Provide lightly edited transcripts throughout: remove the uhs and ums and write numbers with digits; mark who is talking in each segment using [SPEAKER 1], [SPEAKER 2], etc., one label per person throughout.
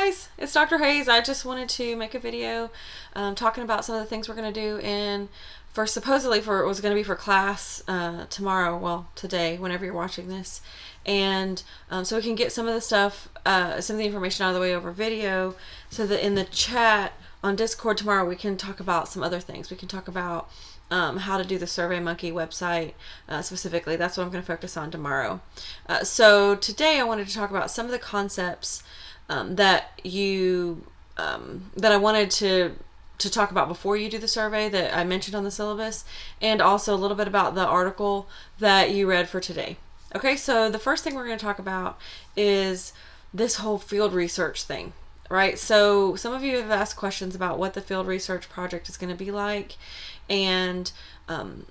[SPEAKER 1] guys, it's Dr. Hayes. I just wanted to make a video talking about some of the things we're going to do supposedly it was going to be for class tomorrow, well, today, whenever you're watching this. And so we can get some of the stuff, some of the information out of the way over video, so that in the chat on Discord tomorrow we can talk about some other things. We can talk about how to do the SurveyMonkey website specifically. That's what I'm going to focus on tomorrow. So today I wanted to talk about some of the concepts that I wanted to talk about before you do the survey that I mentioned on the syllabus, and also a little bit about the article that you read for today. Okay, so the first thing we're going to talk about is this whole field research thing, right? So some of you have asked questions about what the field research project is going to be like, and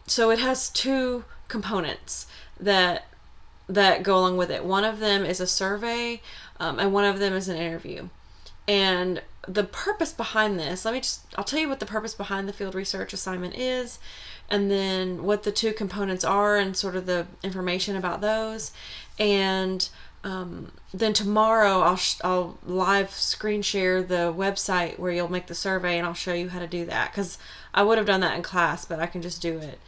[SPEAKER 1] so it has two components that go along with it. One of them is a survey, and one of them is an interview. And the purpose behind this, I'll tell you what the purpose behind the field research assignment is, and then what the two components are and sort of the information about those. And then tomorrow I'll live screen share the website where you'll make the survey, and I'll show you how to do that, because I would have done that in class, but I can just do it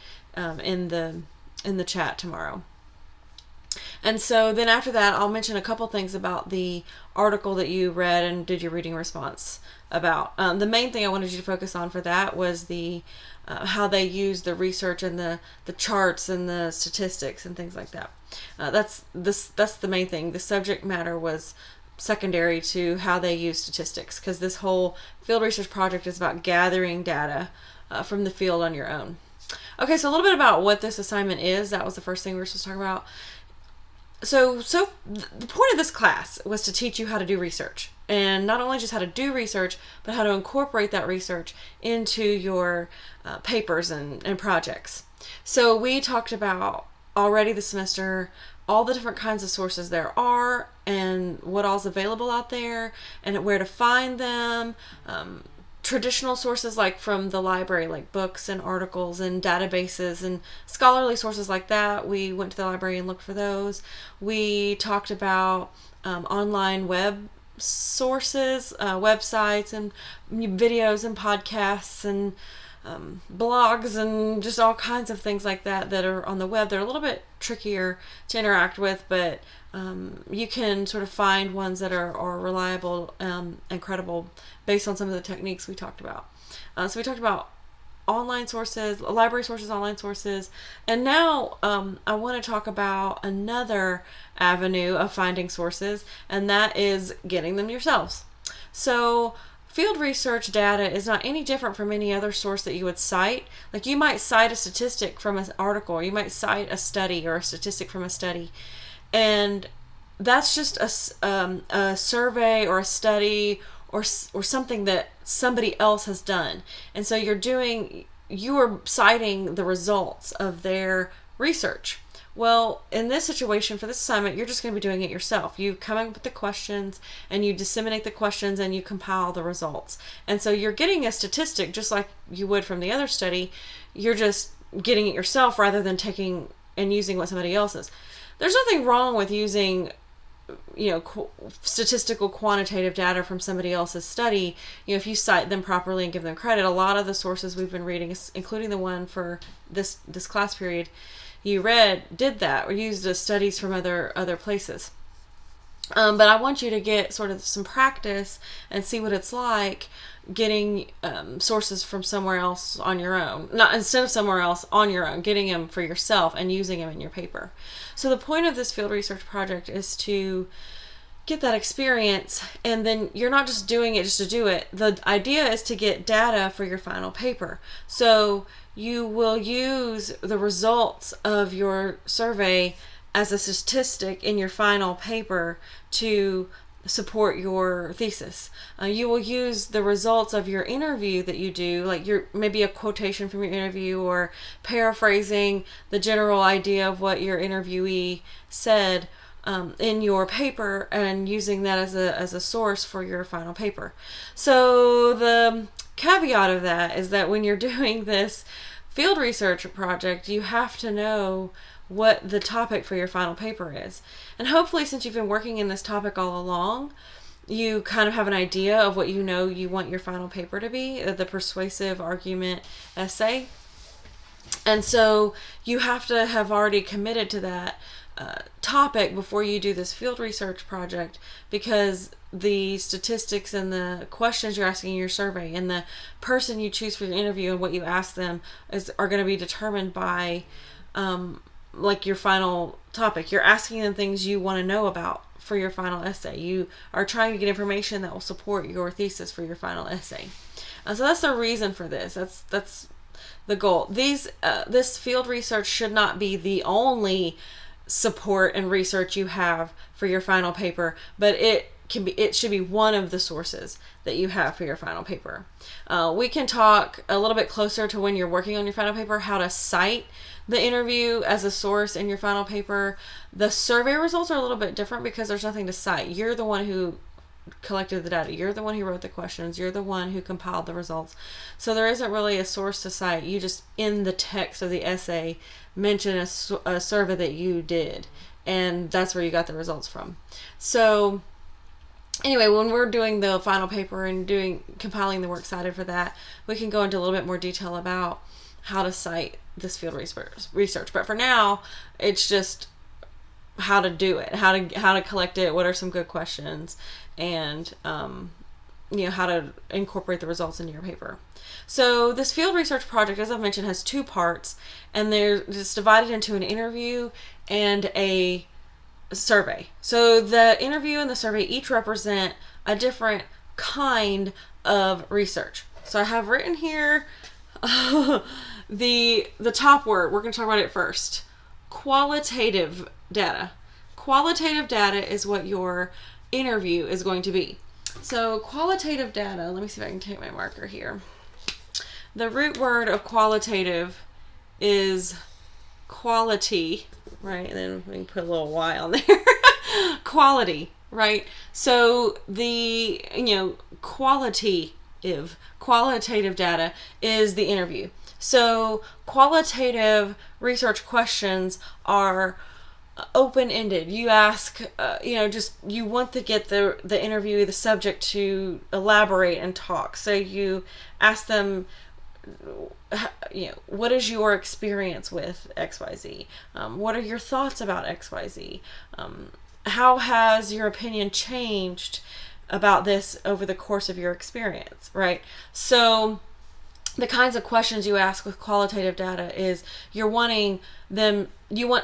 [SPEAKER 1] in the chat tomorrow. And so then after that, I'll mention a couple things about the article that you read and did your reading response about. The main thing I wanted you to focus on for that was the how they use the research and the charts and the statistics and things like that. That's the main thing. The subject matter was secondary to how they use statistics, because this whole field research project is about gathering data from the field on your own. Okay, so a little bit about what this assignment is. That was the first thing we were supposed to talk about. So the point of this class was to teach you how to do research, and not only just how to do research, but how to incorporate that research into your papers and projects. So we talked about already this semester all the different kinds of sources there are, and what all's available out there, and where to find them. Traditional sources like from the library, like books and articles and databases and scholarly sources like that. We went to the library and looked for those. We talked about online web sources, websites and videos and podcasts and blogs and just all kinds of things like that are on the web. They're a little bit trickier to interact with, but you can sort of find ones that are reliable and credible based on some of the techniques we talked about. So we talked about online sources, library sources, online sources, and now I want to talk about another avenue of finding sources, and that is getting them yourselves. So field research data is not any different from any other source that you would cite. Like, you might cite a statistic from an article, or you might cite a study or a statistic from a study, and that's just a survey or a study or something that somebody else has done. And so you are citing the results of their research. Well, in this situation, for this assignment, you're just going to be doing it yourself. You come up with the questions, and you disseminate the questions, and you compile the results. And so you're getting a statistic just like you would from the other study. You're just getting it yourself rather than taking and using what somebody else is. There's nothing wrong with using, statistical quantitative data from somebody else's study, if you cite them properly and give them credit. A lot of the sources we've been reading, including the one for this class period you read, did that, or used the studies from other places. But I want you to get sort of some practice and see what it's like getting sources from somewhere else on your own. Not instead of somewhere else, on your own, getting them for yourself and using them in your paper. So the point of this field research project is to get that experience, and then you're not just doing it just to do it. The idea is to get data for your final paper. So you will use the results of your survey as a statistic in your final paper to support your thesis. You will use the results of your interview that you do, like maybe a quotation from your interview, or paraphrasing the general idea of what your interviewee said in your paper, and using that as a source for your final paper. So the caveat of that is that when you're doing this field research project, you have to know what the topic for your final paper is. And hopefully, since you've been working in this topic all along, you kind of have an idea of what you know you want your final paper to be, the persuasive argument essay. And so you have to have already committed to that topic before you do this field research project, because the statistics and the questions you're asking in your survey and the person you choose for the interview and what you ask them are going to be determined by like your final topic. You're asking them things you want to know about for your final essay. You are trying to get information that will support your thesis for your final essay. So that's the reason for this. That's the goal. This field research should not be the only support and research you have for your final paper, but it should be one of the sources that you have for your final paper. We can talk a little bit closer to when you're working on your final paper, how to cite the interview as a source in your final paper. The survey results are a little bit different because there's nothing to cite. You're the one who collected the data. You're the one who wrote the questions. You're the one who compiled the results. So there isn't really a source to cite. You just, in the text of the essay, mention a survey that you did, and that's where you got the results from. So anyway, when we're doing the final paper and compiling the works cited for that, we can go into a little bit more detail about how to cite this field research. But for now, it's just how to do it, how to collect it, what are some good questions, and how to incorporate the results into your paper. So this field research project, as I've mentioned, has two parts, and it's divided into an interview and a survey. So the interview and the survey each represent a different kind of research. So I have written here the top word. We're going to talk about it first. Qualitative data. Qualitative data is what your interview is going to be. So qualitative data, let me see if I can take my marker here. The root word of qualitative is quality, right? And then we can put a little Y on there. Quality, right? So the, qualitative data is the interview. So qualitative research questions are open-ended. You ask, you want to get the interviewee, the subject, to elaborate and talk. So you ask them, what is your experience with XYZ? What are your thoughts about XYZ? How has your opinion changed about this over the course of your experience, right? So the kinds of questions you ask with qualitative data is you want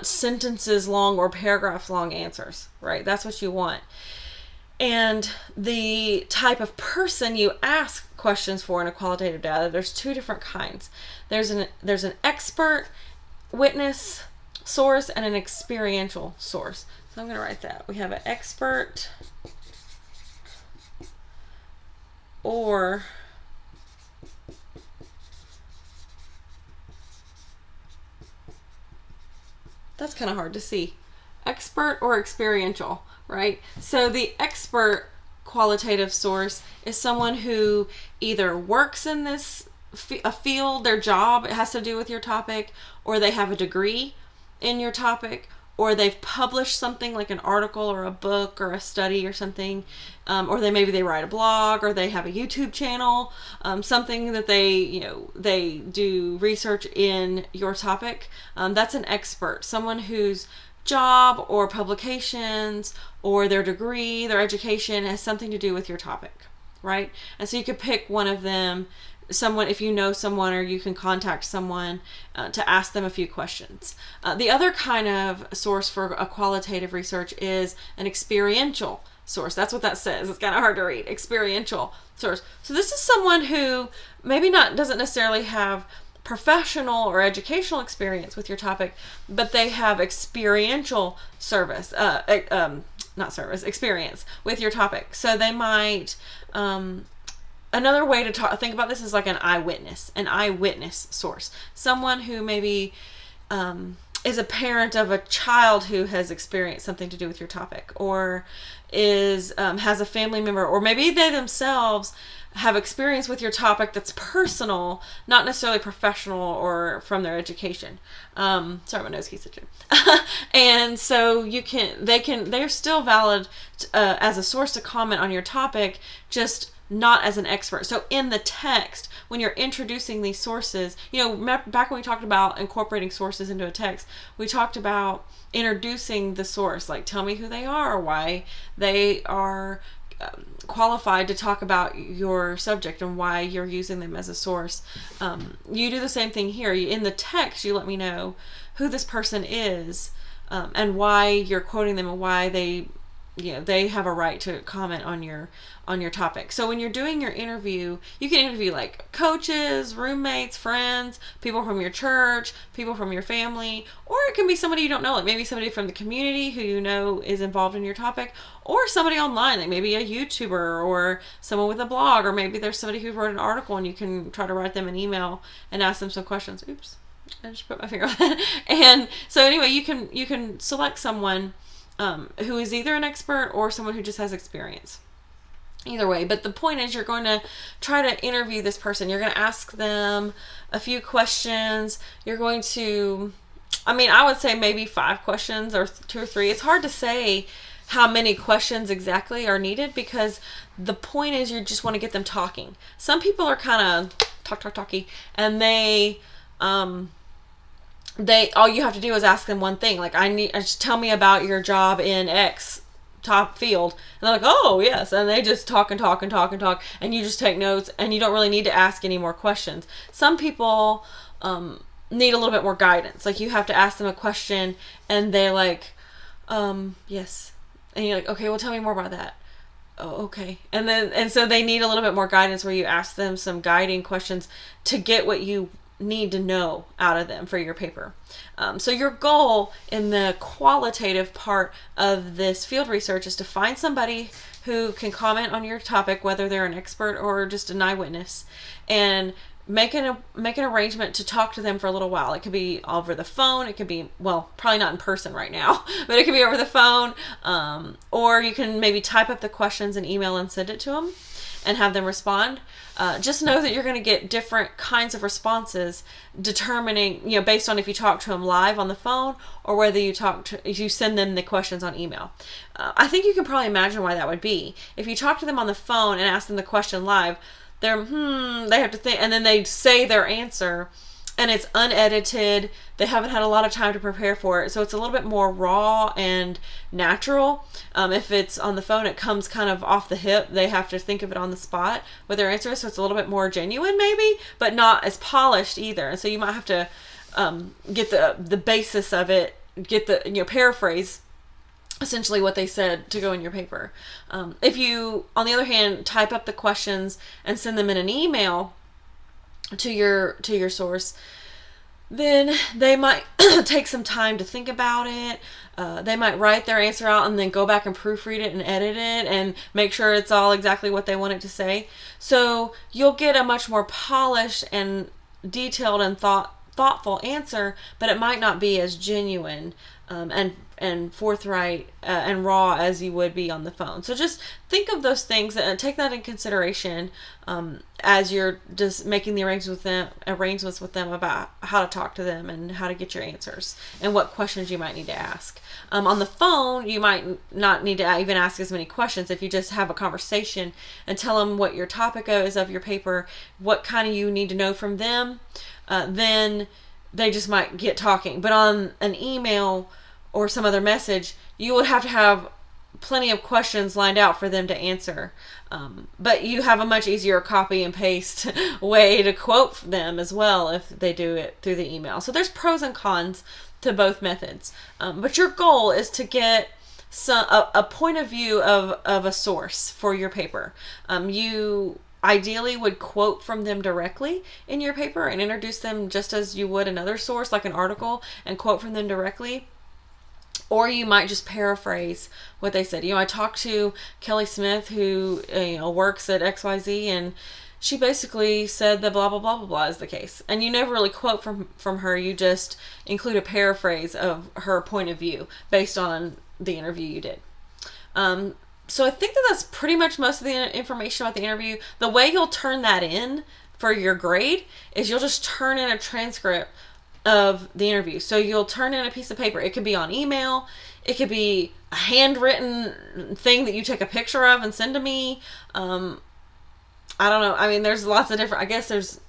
[SPEAKER 1] sentences long or paragraphs long answers, right? That's what you want. And the type of person you ask questions for in a qualitative data, there's two different kinds. There's an expert witness source and an experiential source. So I'm going to write that. We have an expert or that's kind of hard to see. Expert or experiential, right? So the expert qualitative source is someone who either works in this a field, their job has to do with your topic, or they have a degree in your topic, or they've published something like an article or a book or a study or something, or maybe they write a blog, or they have a YouTube channel, something that they do research in your topic. That's an expert, someone whose job or publications or their degree, their education has something to do with your topic, right? And so you could pick one of them, someone, if you know someone, or you can contact someone to ask them a few questions. The other kind of source for a qualitative research is an experiential source. That's what that says. It's kind of hard to read. Experiential source. So this is someone who maybe doesn't necessarily have professional or educational experience with your topic, but they have experiential experience with your topic. So they might, another way to think about this is like an eyewitness source. Someone who maybe is a parent of a child who has experienced something to do with your topic, or is has a family member, or maybe they themselves have experience with your topic that's personal, not necessarily professional or from their education. Sorry, my nose keeps itching. And so they're still valid as a source to comment on your topic, just not as an expert. So in the text, when you're introducing these sources, back when we talked about incorporating sources into a text, we talked about introducing the source, like tell me who they are, why they are qualified to talk about your subject, and why you're using them as a source. You do the same thing here. In the text, you let me know who this person is, and why you're quoting them, and why they have a right to comment on your topic. So when you're doing your interview, you can interview like coaches, roommates, friends, people from your church, people from your family, or it can be somebody you don't know, like maybe somebody from the community who you know is involved in your topic, or somebody online, like maybe a YouTuber or someone with a blog, or maybe there's somebody who wrote an article and you can try to write them an email and ask them some questions. Oops, I just put my finger on that. And so anyway, you can select someone who is either an expert or someone who just has experience. Either way, but the point is you're going to try to interview this person. You're going to ask them a few questions. You're going to, I would say maybe 5 questions or 2 or 3. It's hard to say how many questions exactly are needed, because the point is you just want to get them talking. Some people are kind of talky, and they all you have to do is ask them one thing, like just tell me about your job in X top field, and they're like, oh yes, and they just talk and talk and talk and talk, and you just take notes, and you don't really need to ask any more questions. Some people need a little bit more guidance, like you have to ask them a question and they're like, yes, and you're like, okay, well tell me more about that. Oh, okay. And so they need a little bit more guidance, where you ask them some guiding questions to get what you need to know out of them for your paper. So your goal in the qualitative part of this field research is to find somebody who can comment on your topic, whether they're an expert or just an eyewitness, and make an arrangement to talk to them for a little while. It could be over the phone. It could be, well, probably not in person right now, but it could be over the phone. Or you can maybe type up the questions and email and send it to them and have them respond. Just know that you're going to get different kinds of responses, determining, based on if you talk to them live on the phone or whether you send them the questions on email. I think you can probably imagine why that would be. If you talk to them on the phone and ask them the question live, they have to think, and then they say their answer, and it's unedited. They haven't had a lot of time to prepare for it, so it's a little bit more raw and natural. If it's on the phone, it comes kind of off the hip. They have to think of it on the spot with their answer, so it's a little bit more genuine maybe, but not as polished either. And so you might have to get the basis of it, get the paraphrase essentially what they said to go in your paper. If you, on the other hand, type up the questions and send them in an email to your source, then they might take some time to think about it. They might write their answer out and then go back and proofread it and edit it and make sure it's all exactly what they want it to say. So you'll get a much more polished and detailed and thoughtful answer, but it might not be as genuine and forthright and raw as you would be on the phone. So just think of those things and take that in consideration as you're just making the arrangements with them about how to talk to them and how to get your answers and what questions you might need to ask. On the phone, you might not need to even ask as many questions. If you just have a conversation and tell them what your topic is of your paper, what kind of you need to know from them, then they just might get talking. But on an email or some other message, you would have to have plenty of questions lined out for them to answer. But you have a much easier copy and paste way to quote them as well if they do it through the email. So there's pros and cons to both methods. But your goal is to get a point of view of a source for your paper. You ideally would quote from them directly in your paper and introduce them just as you would another source like an article, and quote from them directly. Or you might just paraphrase what they said. I talked to Kelly Smith, who works at XYZ, and she basically said that blah blah blah blah blah is the case. And you never really quote from her. You just include a paraphrase of her point of view based on the interview you did. So I think that that's pretty much most of the information about the interview. The way you'll turn that in for your grade is you'll just turn in a transcript of the interview. So you'll turn in a piece of paper. It could be on email. It could be a handwritten thing that you take a picture of and send to me. I don't know. I mean, there's lots of different, I guess there's,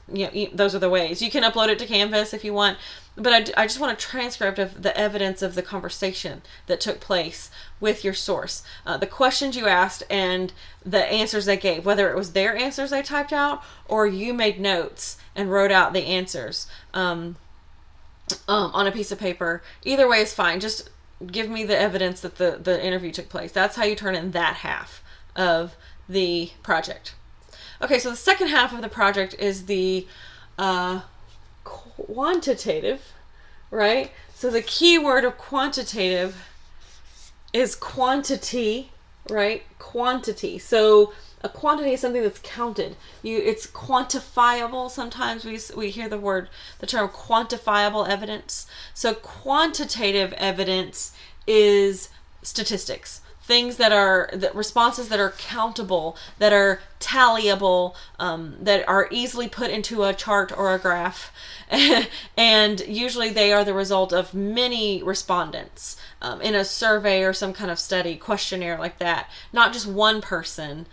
[SPEAKER 1] those are the ways. You can upload it to Canvas if you want. But I just want a transcript of the evidence of the conversation that took place with your source. The questions you asked and the answers they gave, whether it was their answers they typed out or you made notes and wrote out the answers on a piece of paper. Either way is fine. Just give me the evidence that the interview took place. That's how you turn in that half of the project. Okay, so the second half of the project is the quantitative, right? So the key word of quantitative is quantity, right? Quantity. So a quantity is something that's counted. It's quantifiable. Sometimes we hear the term quantifiable evidence. So quantitative evidence is statistics. Things responses that are countable, that are tallyable, that are easily put into a chart or a graph. And usually they are the result of many respondents in a survey or some kind of study, questionnaire like that. Not just one person's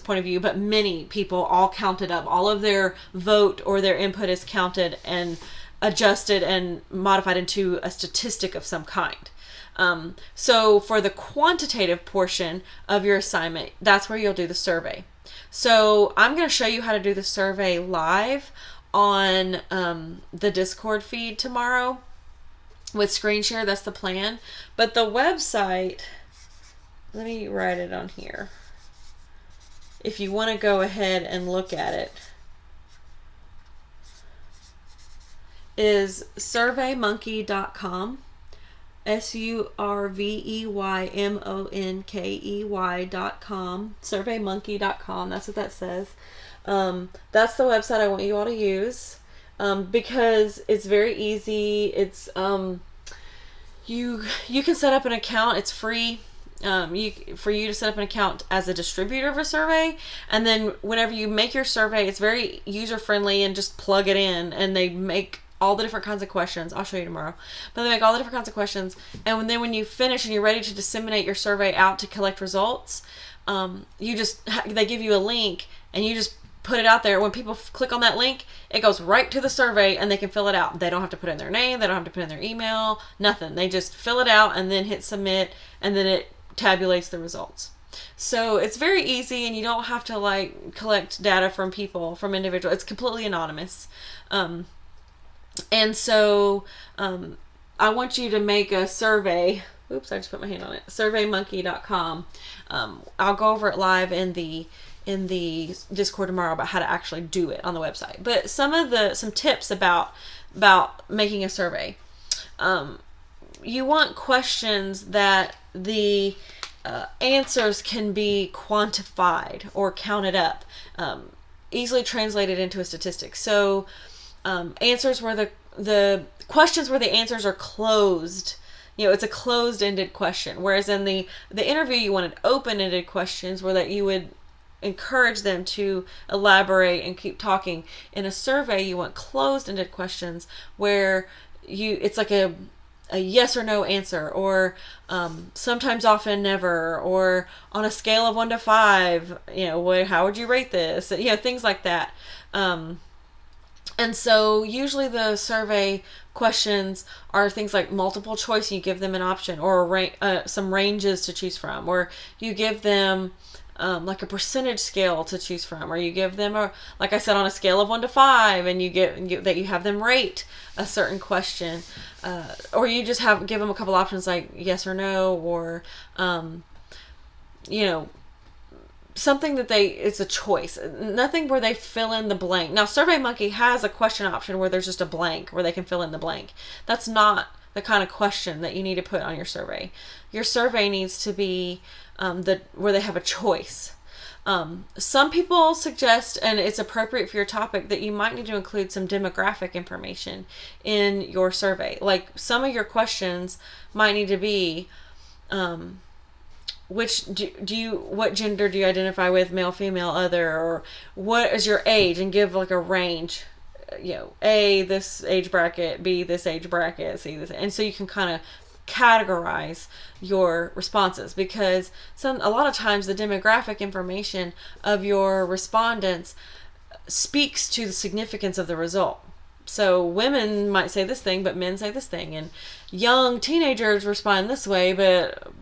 [SPEAKER 1] point of view, but many people all counted up. All of their vote or their input is counted and adjusted and modified into a statistic of some kind. So for the quantitative portion of your assignment, that's where you'll do the survey. So I'm going to show you how to do the survey live on the Discord feed tomorrow with screen share. That's the plan. But the website, let me write it on here. If you want to go ahead and look at it, is surveymonkey.com. surveymonkey.com. surveymonkey.com. That's what that says. That's the website I want you all to use because it's very easy. It's you can set up an account. It's free. For you to set up an account as a distributor of a survey, and then whenever you make your survey, it's very user friendly and just plug it in, and they make all the different kinds of questions. I'll show you tomorrow. But they make all the different kinds of questions. And then when you finish and you're ready to disseminate your survey out to collect results, they give you a link and you just put it out there. When people click on that link, it goes right to the survey and they can fill it out. They don't have to put in their name. They don't have to put in their email, nothing. They just fill it out and then hit submit, and then it tabulates the results. So it's very easy, and you don't have to collect data from individuals. It's completely anonymous. And so I want you to make a survey. Oops, I just put my hand on it. surveymonkey.com. I'll go over it live in the Discord tomorrow about how to actually do it on the website. But some tips about making a survey. You want questions that the answers can be quantified or counted up, easily translated into a statistic. So answers where the questions where the answers are closed, it's a closed-ended question. Whereas in the interview, you wanted open-ended questions where that you would encourage them to elaborate and keep talking. In a survey, you want closed-ended questions where it's like a yes or no answer, or sometimes, often, never, or on a scale of 1 to 5, how would you rate this? Things like that. And so usually the survey questions are things like multiple choice. You give them an option or some ranges to choose from, or you give them like a percentage scale to choose from, or you give them like I said, on a scale of 1 to 5, and you have them rate a certain question, or you just give them a couple options like yes or no, or something that it's a choice, nothing where they fill in the blank. Now, SurveyMonkey has a question option where there's just a blank where they can fill in the blank. That's not the kind of question that you need to put on your survey. Your survey needs to be where they have a choice. Some people suggest, and it's appropriate for your topic, that you might need to include some demographic information in your survey. Like some of your questions might need to be, what gender do you identify with, male, female, other, or what is your age, and give like a range, A, this age bracket, B, this age bracket, C, this, and so you can kind of categorize your responses, because a lot of times the demographic information of your respondents speaks to the significance of the result. So women might say this thing, but men say this thing, and young teenagers respond this way, but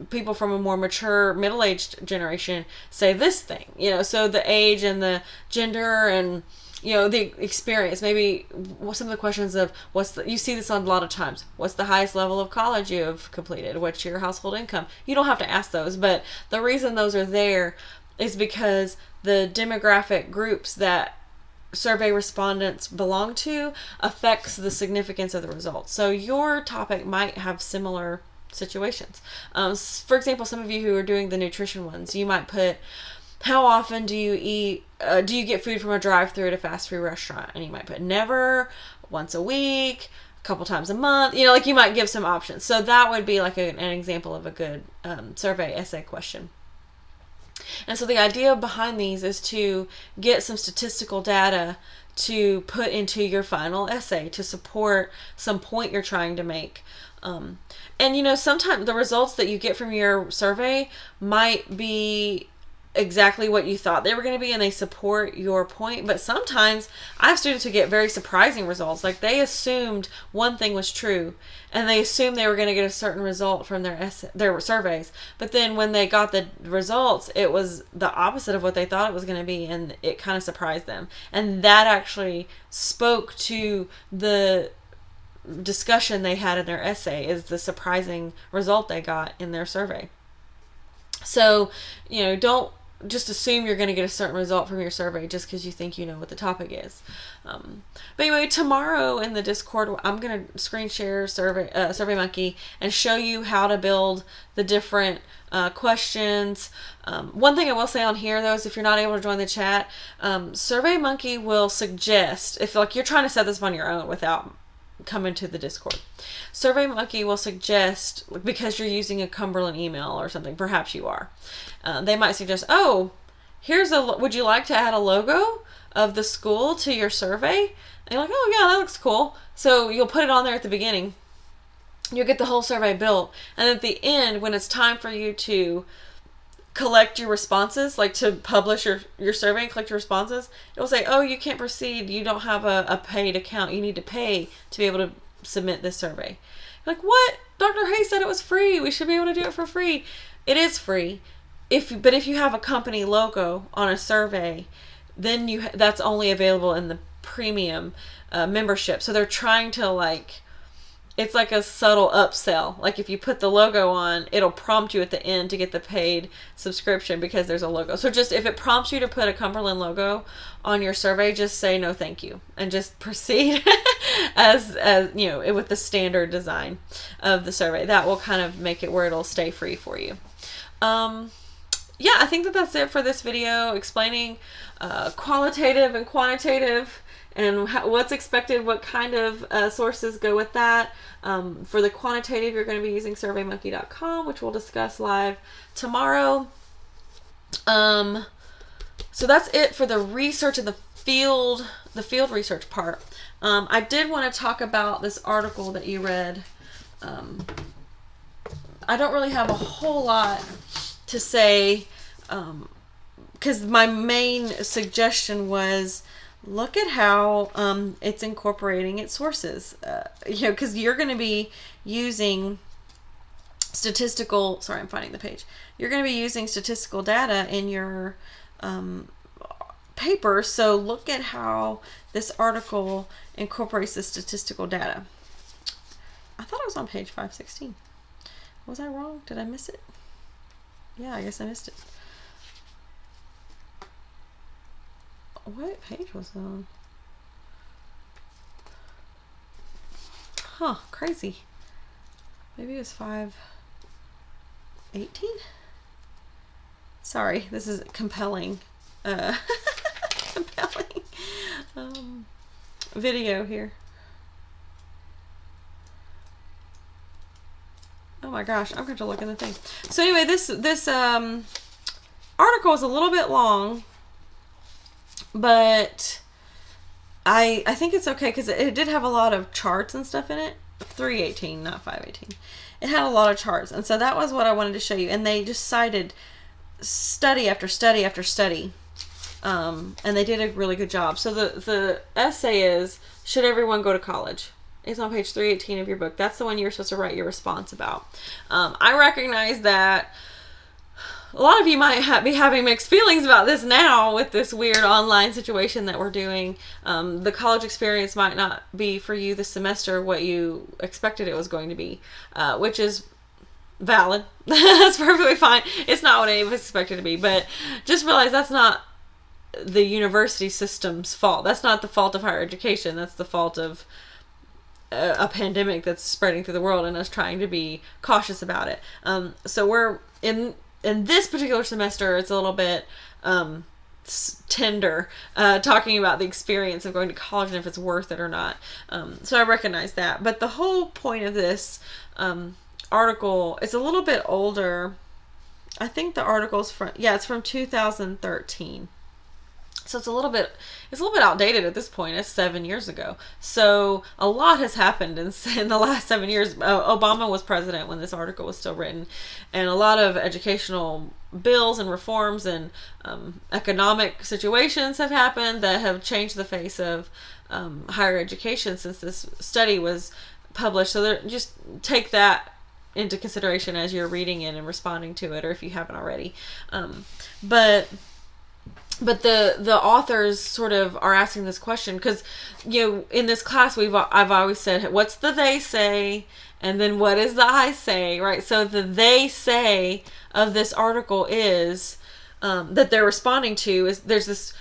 [SPEAKER 1] people from a more mature middle-aged generation say this thing. So the age and the gender and the experience, maybe some of the questions of you see this on a lot of times. What's the highest level of college you have completed? What's your household income? You don't have to ask those, but the reason those are there is because the demographic groups that survey respondents belong to affects the significance of the results. So your topic might have similar situations. For example, some of you who are doing the nutrition ones, you might put, how often do you eat, do you get food from a drive-thru at a fast food restaurant? And you might put never, once a week, a couple times a month. You might give some options. So that would be like an example of a good survey essay question. And so the idea behind these is to get some statistical data to put into your final essay to support some point you're trying to make. And sometimes the results that you get from your survey might be exactly what you thought they were going to be, and they support your point. But sometimes I have students who get very surprising results. Like they assumed one thing was true, and they assumed they were going to get a certain result from their surveys. But then when they got the results, it was the opposite of what they thought it was going to be, and it kind of surprised them. And that actually spoke to the discussion they had in their essay, is the surprising result they got in their survey. So, don't just assume you're going to get a certain result from your survey just because you think you know what the topic is. But anyway, tomorrow in the Discord, I'm going to screen share SurveyMonkey and show you how to build the different questions. One thing I will say on here, though, is if you're not able to join the chat, SurveyMonkey will suggest, if you're trying to set this up on your own without coming to the Discord, SurveyMonkey will suggest, because you're using a Cumberland email or something, perhaps you are, they might suggest, would you like to add a logo of the school to your survey? And you're like, oh yeah, that looks cool. So you'll put it on there at the beginning. You'll get the whole survey built, and at the end, when it's time for you to collect your responses, like to publish your survey and collect your responses, it will say, oh, you can't proceed, you don't have a paid account, you need to pay to be able to submit this survey. You're like, what? Dr. Hayes said it was free, we should be able to do it for free. It is free, but if you have a company logo on a survey, then that's only available in the premium membership. So they're trying to it's like a subtle upsell. Like if you put the logo on, it'll prompt you at the end to get the paid subscription because there's a logo. So just if it prompts you to put a Cumberland logo on your survey, just say no thank you and just proceed as with the standard design of the survey. That will kind of make it where it'll stay free for you. Yeah, I think that's it for this video explaining qualitative and quantitative and what's expected, what kind of sources go with that. For the quantitative, you're going to be using surveymonkey.com, which we'll discuss live tomorrow. So that's it for the research and the field research part. I did want to talk about this article that you read. I don't really have a whole lot to say, because my main suggestion was, look at how it's incorporating its sources. Because you're going to be using sorry, I'm finding the page. You're going to be using statistical data in your paper. So look at how this article incorporates the statistical data. I thought it was on page 516. Was I wrong? Did I miss it? Yeah, I guess I missed it. What page was it on? Huh, crazy. Maybe it was 518? Sorry, this is compelling. Compelling video here. Oh my gosh, I'm going to look in the thing. So anyway, this article is a little bit long, but I think it's okay because it did have a lot of charts and stuff in it. 318, not 518. It had a lot of charts, and so that was what I wanted to show you. And they just cited study after study after study, and they did a really good job. So the essay is, should everyone go to college? It's on page 318 of your book. That's the one you're supposed to write your response about. I recognize that a lot of you might be having mixed feelings about this now with this weird online situation that we're doing. The college experience might not be for you this semester what you expected it was going to be, which is valid. That's perfectly fine. It's not what any of us expected it to be, but just realize that's not the university system's fault. That's not the fault of higher education. That's the fault of a pandemic that's spreading through the world and us trying to be cautious about it. So we're in this particular semester, it's a little bit tender, talking about the experience of going to college and if it's worth it or not. So I recognize that. But the whole point of this article is a little bit older. I think the article's it's from 2013. So it's a little bit outdated at this point. It's 7 years ago. So a lot has happened in the last 7 years. Obama was president when this article was still written, and a lot of educational bills and reforms and economic situations have happened that have changed the face of higher education since this study was published. So just take that into consideration as you're reading it and responding to it, or if you haven't already. But the authors sort of are asking this question because, in this class I've always said, what's the they say, and then what is the I say, right? So the they say of this article is that they're responding to is there's this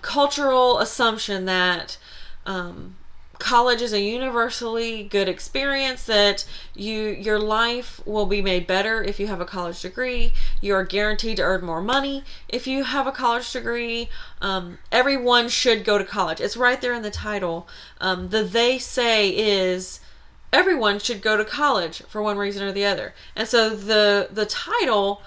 [SPEAKER 1] cultural assumption that college is a universally good experience, that your life will be made better if you have a college degree. You're guaranteed to earn more money if you have a college degree. Everyone should go to college. It's right there in the title. The they say is everyone should go to college for one reason or the other. And so the title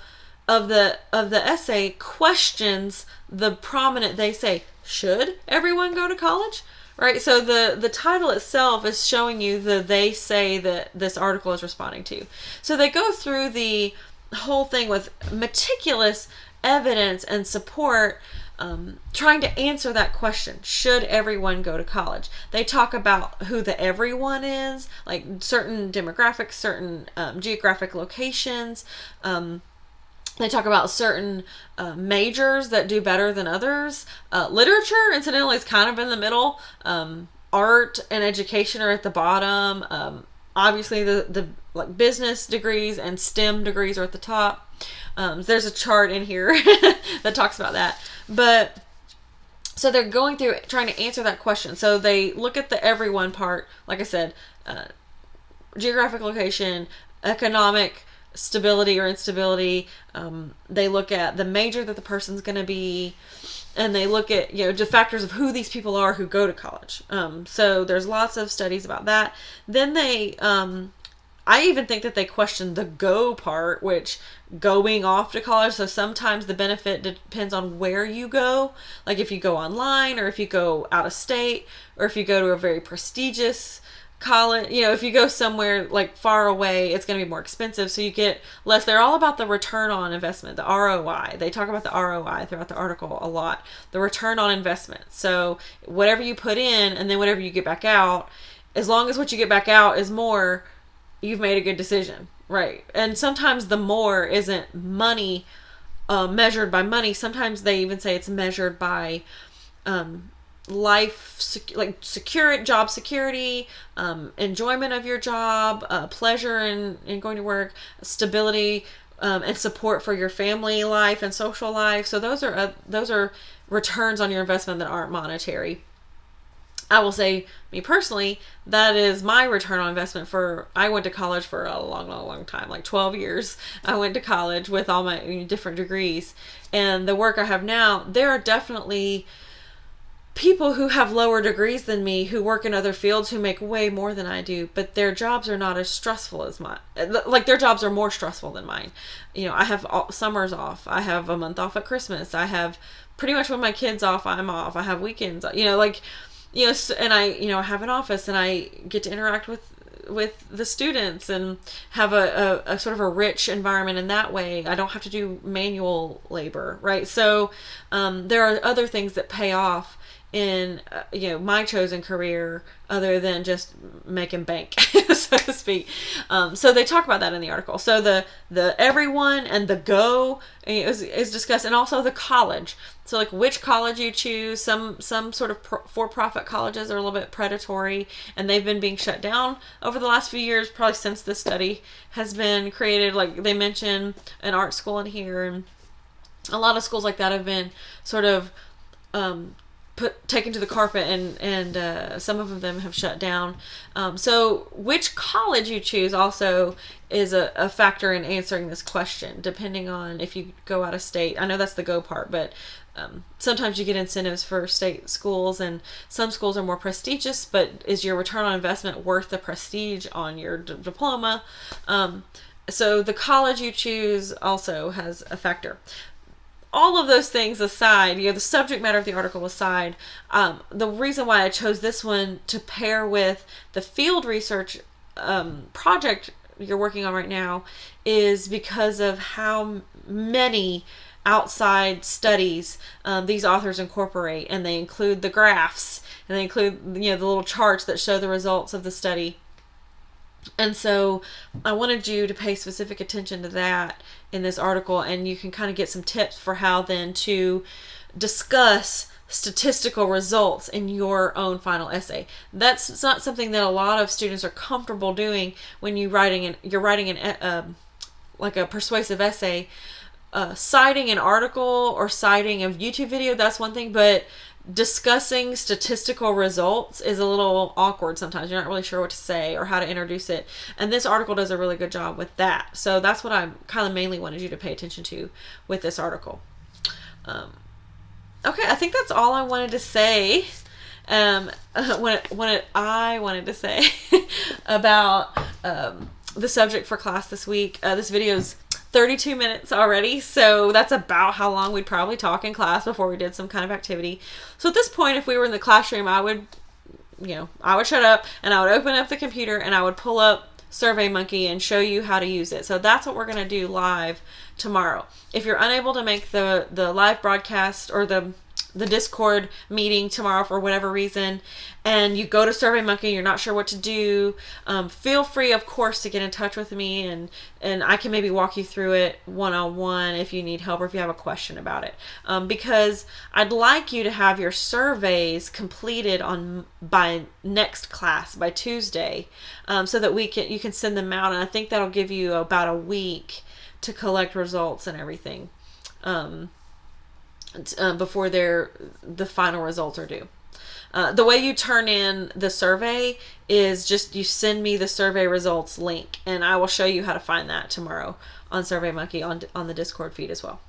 [SPEAKER 1] of the essay questions the prominent they say. Should everyone go to college? Right, so the title itself is showing you the they say that this article is responding to. So they go through the whole thing with meticulous evidence and support, trying to answer that question. Should everyone go to college? They talk about who the everyone is, like certain demographics, certain geographic locations. They talk about certain majors that do better than others. Literature, incidentally, is kind of in the middle. Art and education are at the bottom. Obviously, the like business degrees and STEM degrees are at the top. There's a chart in here that talks about that. But so they're going through trying to answer that question. So they look at the everyone part, like I said, geographic location, economic stability or instability. They look at the major that the person's going to be, and they look at just factors of who these people are who go to college. So there's lots of studies about that. Then they I even think that they question the go part, which going off to college. So sometimes the benefit depends on where you go, like if you go online or if you go out of state or if you go to a very prestigious college. If you go somewhere like far away, it's going to be more expensive, so you get less. They're all about the return on investment, the ROI. They talk about the ROI throughout the article a lot, the return on investment. So whatever you put in and then whatever you get back out, as long as what you get back out is more, you've made a good decision, right? And sometimes the more isn't money, measured by money. Sometimes they even say it's measured by job security, enjoyment of your job, pleasure in going to work, stability, and support for your family life and social life. So those are returns on your investment that aren't monetary. I will say, me personally, that is my return on investment. I went to college for a long time, like 12 years. I went to college with all my different degrees, and the work I have now, there are definitely people who have lower degrees than me, who work in other fields, who make way more than I do, but their jobs are not as stressful as mine. Like, their jobs are more stressful than mine. You know, I have summers off. I have a month off at Christmas. I have pretty much when my kids off, I'm off. I have weekends, you know, like, you know, and I, you know, I have an office and I get to interact with the students and have a sort of a rich environment in that way. I don't have to do manual labor, right? So there are other things that pay off in you know, my chosen career other than just making bank, so to speak. So they talk about that in the article. So the everyone and the go is discussed, and also the college. So like which college you choose. Some sort of for-profit colleges are a little bit predatory, and they've been being shut down over the last few years, probably since this study has been created. Like they mention an art school in here, and a lot of schools like that have been sort of taken to the carpet, and some of them have shut down. So which college you choose also is a factor in answering this question, depending on if you go out of state. I know that's the go part, but sometimes you get incentives for state schools, and some schools are more prestigious, but is your return on investment worth the prestige on your diploma? So the college you choose also has a factor. All of those things aside, you know, the subject matter of the article aside, the reason why I chose this one to pair with the field research project you're working on right now is because of how many outside studies these authors incorporate, and they include the graphs, and they include, you know, the little charts that show the results of the study. And so I wanted you to pay specific attention to that in this article, and you can kind of get some tips for how then to discuss statistical results in your own final essay. That's not something that a lot of students are comfortable doing when you're writing like a persuasive essay. Citing an article or citing a YouTube video, that's one thing, but discussing statistical results is a little awkward sometimes. You're not really sure what to say or how to introduce it. And this article does a really good job with that. So that's what I kind of mainly wanted you to pay attention to with this article. Okay, I think that's all I wanted to say. I wanted to say about the subject for class this week. This video's 32 minutes already, so that's about how long we'd probably talk in class before we did some kind of activity. So at this point, if we were in the classroom, I would shut up and I would open up the computer and I would pull up SurveyMonkey and show you how to use it. So that's what we're going to do live tomorrow. If you're unable to make the live broadcast or the Discord meeting tomorrow for whatever reason, and you go to SurveyMonkey, you're not sure what to do, feel free, of course, to get in touch with me, and I can maybe walk you through it one-on-one if you need help or if you have a question about it. Because I'd like you to have your surveys completed by next class, by Tuesday, so that you can send them out, and I think that'll give you about a week to collect results and everything. Before the final results are due. The way you turn in the survey is just you send me the survey results link, and I will show you how to find that tomorrow on SurveyMonkey on the Discord feed as well.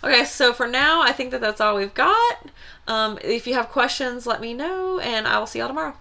[SPEAKER 1] Okay, so for now, I think that's all we've got. If you have questions, let me know, and I will see y'all tomorrow.